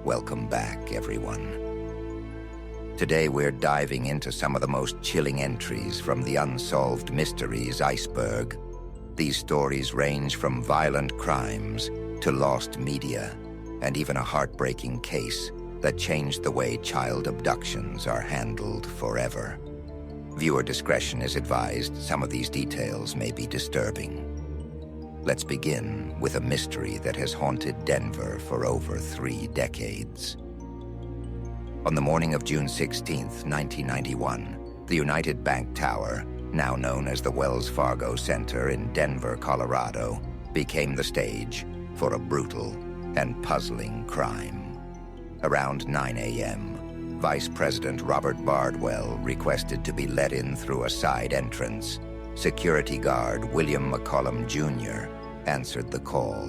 Welcome back, everyone. Today we're diving into some of the most chilling entries from the Unsolved Mysteries iceberg. These stories range from violent crimes to lost media, and even a heartbreaking case that changed the way child abductions are handled forever. Viewer discretion is advised. Some of these details may be disturbing. Let's begin with a mystery that has haunted Denver for over 3 decades. On the morning of June 16, 1991, the United Bank Tower, now known as the Wells Fargo Center in Denver, Colorado, became the stage for a brutal and puzzling crime. Around 9 a.m., Vice President Robert Bardwell requested to be let in through a side entrance. Security guard William McCollum Jr. answered the call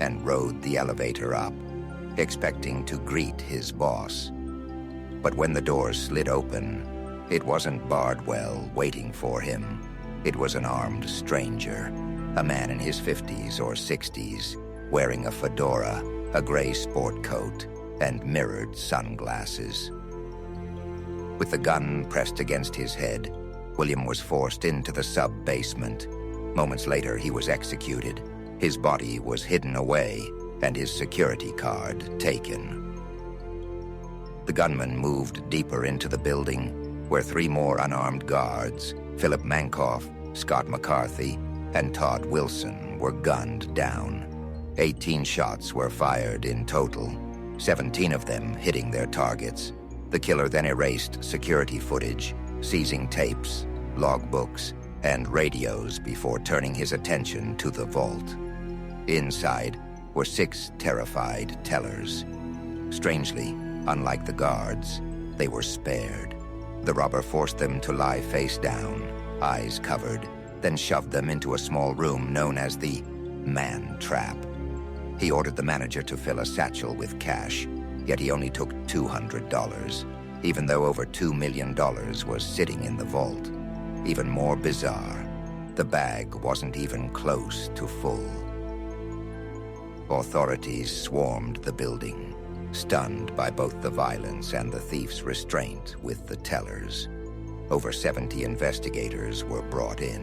and rode the elevator up, expecting to greet his boss. But when the doors slid open, it wasn't Bardwell waiting for him. It was an armed stranger, a man in his 50s or 60s, wearing a fedora, a gray sport coat, and mirrored sunglasses. With the gun pressed against his head, William was forced into the sub-basement. Moments later, he was executed. His body was hidden away, and his security card taken. The gunman moved deeper into the building, where 3 more unarmed guards, Philip Mankoff, Scott McCarthy, and Todd Wilson, were gunned down. 18 shots were fired in total, 17 of them hitting their targets. The killer then erased security footage, seizing tapes, logbooks, and radios before turning his attention to the vault. Inside were 6 terrified tellers. Strangely, unlike the guards, they were spared. The robber forced them to lie face down, eyes covered, then shoved them into a small room known as the man trap. He ordered the manager to fill a satchel with cash, yet he only took $200, even though over $2 million was sitting in the vault. Even more bizarre, the bag wasn't even close to full. Authorities swarmed the building, stunned by both the violence and the thief's restraint with the tellers. Over 70 investigators were brought in.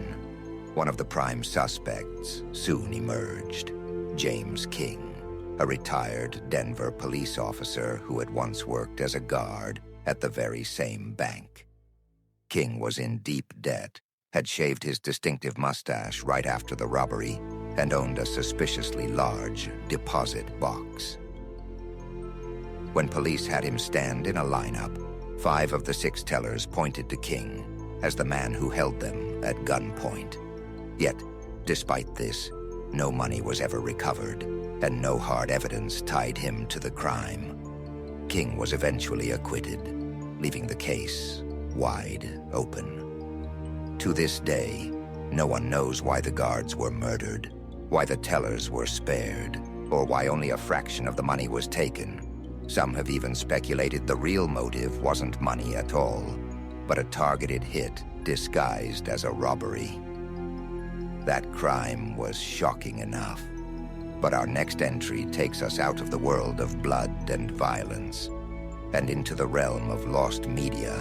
One of the prime suspects soon emerged, James King, a retired Denver police officer who had once worked as a guard at the very same bank. King was in deep debt, had shaved his distinctive mustache right after the robbery, and owned a suspiciously large deposit box. When police had him stand in a lineup, 5 of the 6 tellers pointed to King as the man who held them at gunpoint. Yet, despite this, no money was ever recovered, and no hard evidence tied him to the crime. King was eventually acquitted, leaving the case wide open. To this day, no one knows why the guards were murdered, why the tellers were spared, or why only a fraction of the money was taken. Some have even speculated the real motive wasn't money at all, but a targeted hit disguised as a robbery. That crime was shocking enough, but our next entry takes us out of the world of blood and violence and into the realm of lost media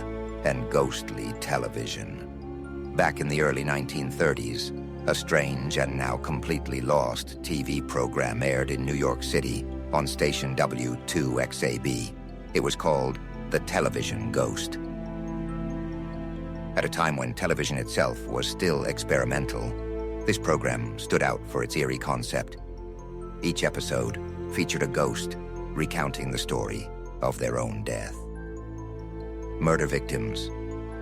and ghostly television. Back in the early 1930s, a strange and now completely lost TV program aired in New York City on station W2XAB. It was called The Television Ghost. At a time when television itself was still experimental, this program stood out for its eerie concept. Each episode featured a ghost recounting the story of their own death. Murder victims,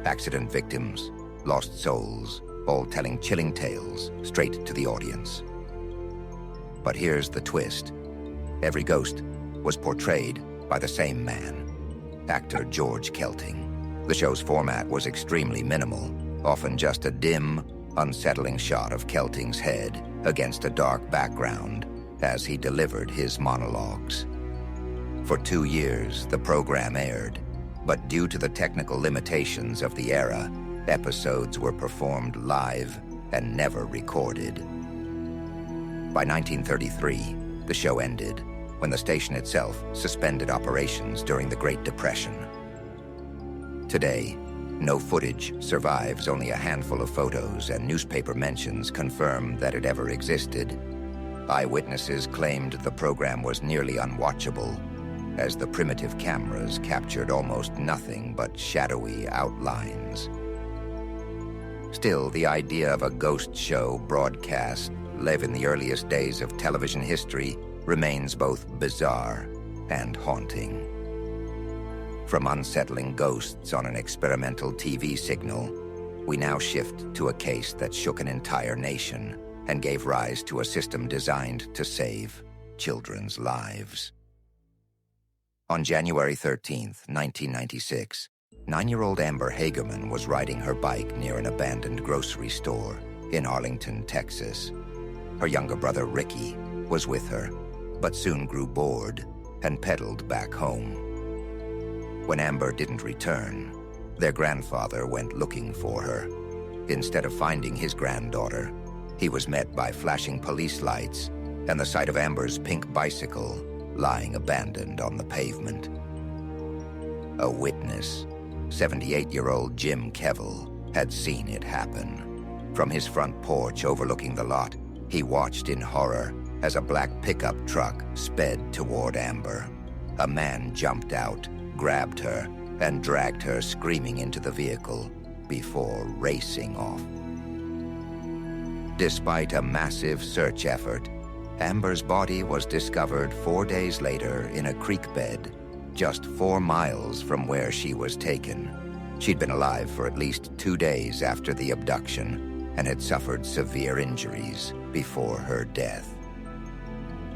accident victims, lost souls, all telling chilling tales straight to the audience. But here's the twist. Every ghost was portrayed by the same man, actor George Kelting. The show's format was extremely minimal, often just a dim, unsettling shot of Kelting's head against a dark background as he delivered his monologues. For 2 years, the program aired, but due to the technical limitations of the era, episodes were performed live and never recorded. By 1933, the show ended, when the station itself suspended operations during the Great Depression. Today, no footage survives. Only a handful of photos and newspaper mentions confirm that it ever existed. Eyewitnesses claimed the program was nearly unwatchable, as the primitive cameras captured almost nothing but shadowy outlines. Still, the idea of a ghost show broadcast, live in the earliest days of television history, remains both bizarre and haunting. From unsettling ghosts on an experimental TV signal, we now shift to a case that shook an entire nation and gave rise to a system designed to save children's lives. On January 13th, 1996, 9-year-old Amber Hagerman was riding her bike near an abandoned grocery store in Arlington, Texas. Her younger brother, Ricky, was with her, but soon grew bored and pedaled back home. When Amber didn't return, their grandfather went looking for her. Instead of finding his granddaughter, he was met by flashing police lights and the sight of Amber's pink bicycle lying abandoned on the pavement. A witness, 78-year-old Jim Kevill, had seen it happen. From his front porch overlooking the lot, he watched in horror as a black pickup truck sped toward Amber. A man jumped out, grabbed her, and dragged her screaming into the vehicle before racing off. Despite a massive search effort, Amber's body was discovered 4 days later in a creek bed, just 4 miles from where she was taken. She'd been alive for at least 2 days after the abduction and had suffered severe injuries before her death.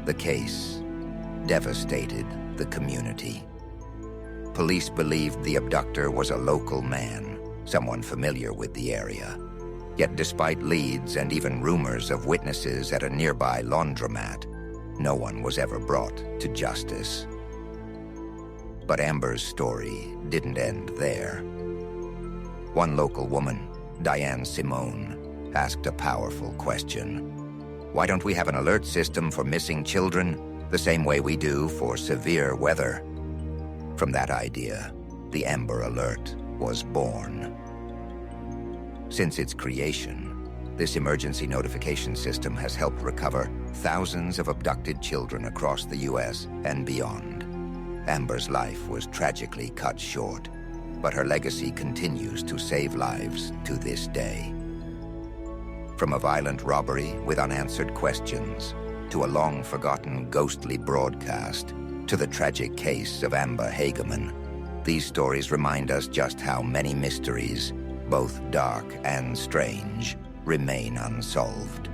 The case devastated the community. Police believed the abductor was a local man, someone familiar with the area. Yet despite leads and even rumors of witnesses at a nearby laundromat, no one was ever brought to justice. But Amber's story didn't end there. One local woman, Diane Simone, asked a powerful question. Why don't we have an alert system for missing children the same way we do for severe weather? From that idea, the Amber Alert was born. Since its creation, this emergency notification system has helped recover thousands of abducted children across the U.S. and beyond. Amber's life was tragically cut short, but her legacy continues to save lives to this day. From a violent robbery with unanswered questions, to a long-forgotten ghostly broadcast, to the tragic case of Amber Hagerman, these stories remind us just how many mysteries, both dark and strange, remain unsolved.